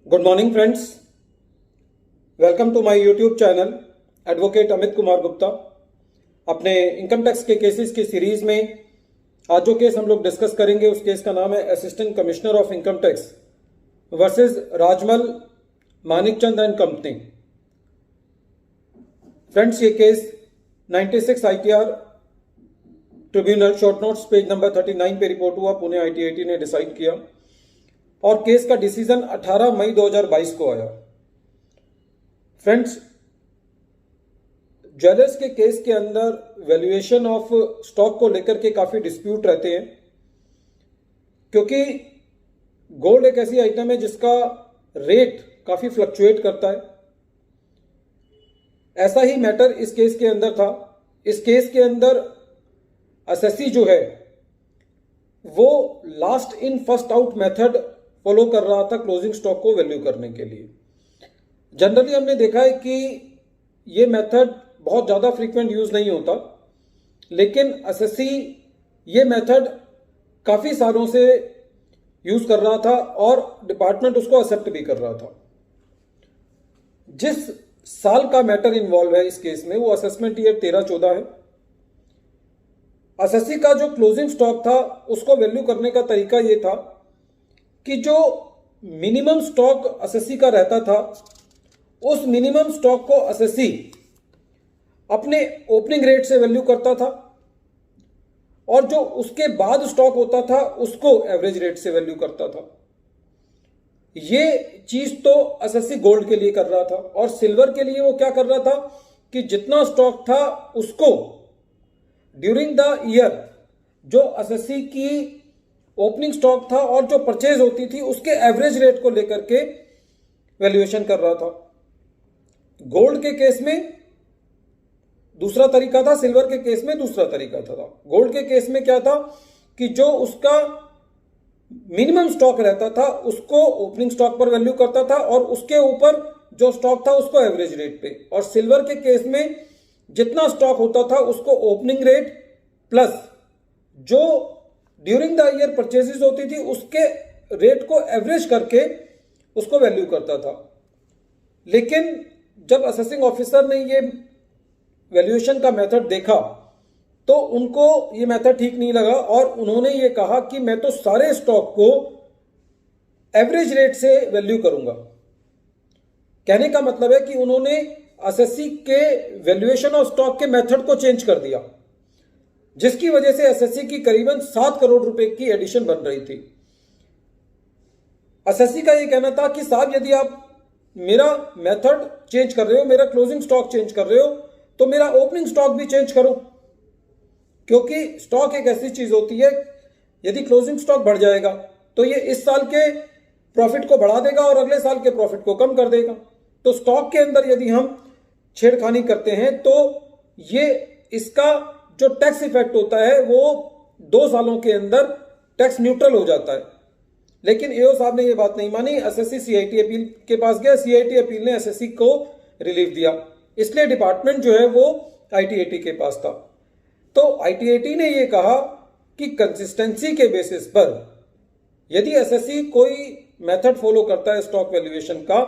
Good morning friends, welcome to my YouTube channel advocate Amit Kumar Gupta. अपने income tax के cases की series में आज जो केस हम लोग डिस्कस करेंगे उस केस का नाम है assistant commissioner of income tax versus Rajmal Manikchand and company. Friends, ये case 96 ITR tribunal short notes page number 39 पे रिपोर्ट हुआ। पुणे ITAT ने डिसाइड किया और केस का डिसीजन 18 मई 2022 को आया। फ्रेंड्स, ज्वेलर्स के केस के अंदर वैल्यूएशन ऑफ स्टॉक को लेकर के काफी डिस्प्यूट रहते हैं, क्योंकि गोल्ड एक ऐसी आइटम है जिसका रेट काफी फ्लक्चुएट करता है। ऐसा ही मैटर इस केस के अंदर था। इस केस के अंदर असेसी जो है वो last in first out method follow कर रहा था क्लोजिंग स्टॉक को वैल्यू करने के लिए। जनरली हमने देखा है कि ये मेथड बहुत ज़्यादा फ्रीक्वेंट यूज नहीं होता, लेकिन असेसी ये मेथड काफ़ी सालों से यूज कर रहा था और डिपार्टमेंट उसको एक्सेप्ट भी कर रहा था। जिस साल का मैटर इन्वॉल्व है इस केस में वो असेसमेंट ईयर 13-14 है। असेसी का जो क्लोजिंग स्टॉक था उसको वैल्यू करने का तरीका ये था कि जो मिनिमम स्टॉक असेसी का रहता था उस मिनिमम स्टॉक को असेसी अपने ओपनिंग रेट से वैल्यू करता था और जो उसके बाद स्टॉक होता था उसको एवरेज रेट से वैल्यू करता था। ये चीज तो असेसी गोल्ड के लिए कर रहा था और सिल्वर के लिए वो क्या कर रहा था कि जितना स्टॉक था उसको ड्यूरिंग द ईयर जो असेसी की ओपनिंग स्टॉक था और जो परचेज होती थी उसके एवरेज रेट को लेकर के वैल्यूएशन कर रहा था। गोल्ड के केस में दूसरा तरीका था, सिल्वर के केस में दूसरा तरीका था। गोल्ड के केस में क्या था कि जो उसका मिनिमम स्टॉक रहता था उसको ओपनिंग स्टॉक पर वैल्यू करता था और उसके ऊपर जो स्टॉक था उसको एवरेज रेट पे। और सिल्वर के केस में जितना स्टॉक होता था उसको ओपनिंग रेट प्लस जो ड्यूरिंग द ईयर परचेजेस होती थी उसके रेट को एवरेज करके उसको वैल्यू करता था। लेकिन जब असेसिंग ऑफिसर ने ये वैल्यूएशन का मेथड देखा तो उनको ये मेथड ठीक नहीं लगा और उन्होंने ये कहा कि मैं तो सारे स्टॉक को एवरेज रेट से वैल्यू करूंगा। कहने का मतलब है कि उन्होंने असेसी के वैल्यूएशन ऑफ स्टॉक के मेथड को चेंज कर दिया, जिसकी वजह से एसएससी की करीबन 7 करोड़ रुपए की एडिशन बन रही थी। एसएससी का यह कहना था कि साहब यदि आप मेरा मेथड चेंज कर रहे हो, मेरा क्लोजिंग स्टॉक चेंज कर रहे हो, तो मेरा ओपनिंग स्टॉक भी चेंज करो, क्योंकि स्टॉक एक ऐसी चीज होती है यदि क्लोजिंग स्टॉक बढ़ जाएगा तो ये इस साल के प्रॉफिट को बढ़ा देगा और अगले साल के प्रॉफिट को कम कर देगा। तो स्टॉक के अंदर यदि हम छेड़खानी करते हैं तो ये इसका जो टैक्स इफेक्ट होता है वो 2 सालों के अंदर टैक्स न्यूट्रल हो जाता है। लेकिन एओ साहब ने ये बात नहीं मानी। एसएससी सीआईटी अपील के पास गया, सीआईटी अपील ने एसएससी को रिलीफ दिया, इसलिए डिपार्टमेंट जो है वो आईटीएटी के पास था। तो आईटीएटी ने ये कहा कि कंसिस्टेंसी के बेसिस पर यदि एसएससी कोई मेथड फॉलो करता है स्टॉक वैल्यूएशन का,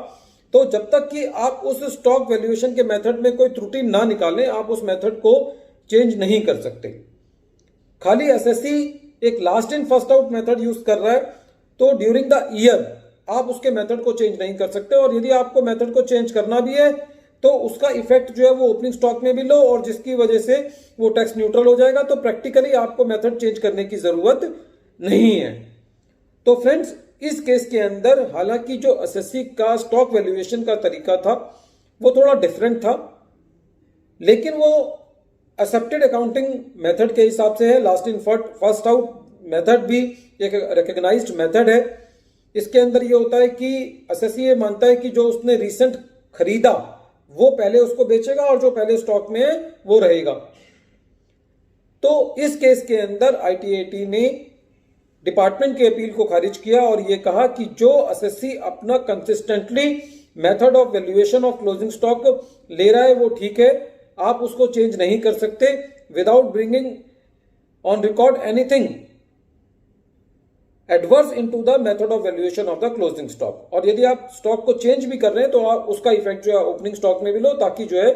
तो जब तक कि आप उस स्टॉक वैल्यूएशन के मेथड में कोई त्रुटि ना निकालें आप उस मेथड को चेंज नहीं कर सकते। खाली एसएससी एक last in first out method use कर रहा है तो ड्यूरिंग द ईयर आप उसके मेथड को चेंज नहीं कर सकते, और यदि आपको मेथड को चेंज करना भी है तो उसका इफेक्ट जो है वो ओपनिंग स्टॉक में भी लो और जिसकी वजह से वो टैक्स न्यूट्रल हो जाएगा। तो प्रैक्टिकली आपको मेथड चेंज करने की जरूरत नहीं है। तो फ्रेंड्स, इस केस के अंदर हालांकि जो एसएससी का स्टॉक वैल्यूएशन का तरीका था वो थोड़ा डिफरेंट था, लेकिन वो एक्सेप्टेड अकाउंटिंग मेथड के हिसाब से है। Last in first out method भी एक रिकॉग्नाइज्ड मेथड है। इसके अंदर ये होता है कि एसएससी ये मानता है कि जो उसने रिसेंट खरीदा वो पहले उसको बेचेगा और जो पहले स्टॉक में है वो रहेगा। तो इस केस के अंदर आईटीएटी ने डिपार्टमेंट की अपील को खारिज किया और ये कहा कि जो एसएससी अपना consistently method of valuation of closing stock ले रहा है वो ठीक है, आप उसको चेंज नहीं कर सकते without bringing on record anything adverse into the method of valuation of the closing stock. और यदि आप स्टॉक को चेंज भी कर रहे हैं तो आप उसका इफेक्ट जो है ओपनिंग स्टॉक में भी लो, ताकि जो है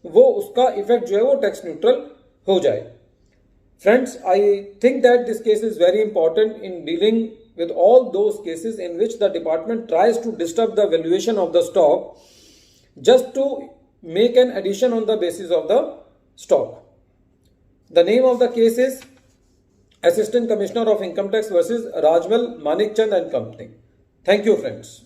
वो उसका इफेक्ट जो है वो टैक्स न्यूट्रल हो जाए। Friends, I think that this case is very important in dealing with all those cases in which the department tries to disturb the valuation of the stock just to make an addition on the basis of the stock. The name of the case is Assistant Commissioner of Income Tax versus Rajmal Manikchand and Company. Thank you, friends.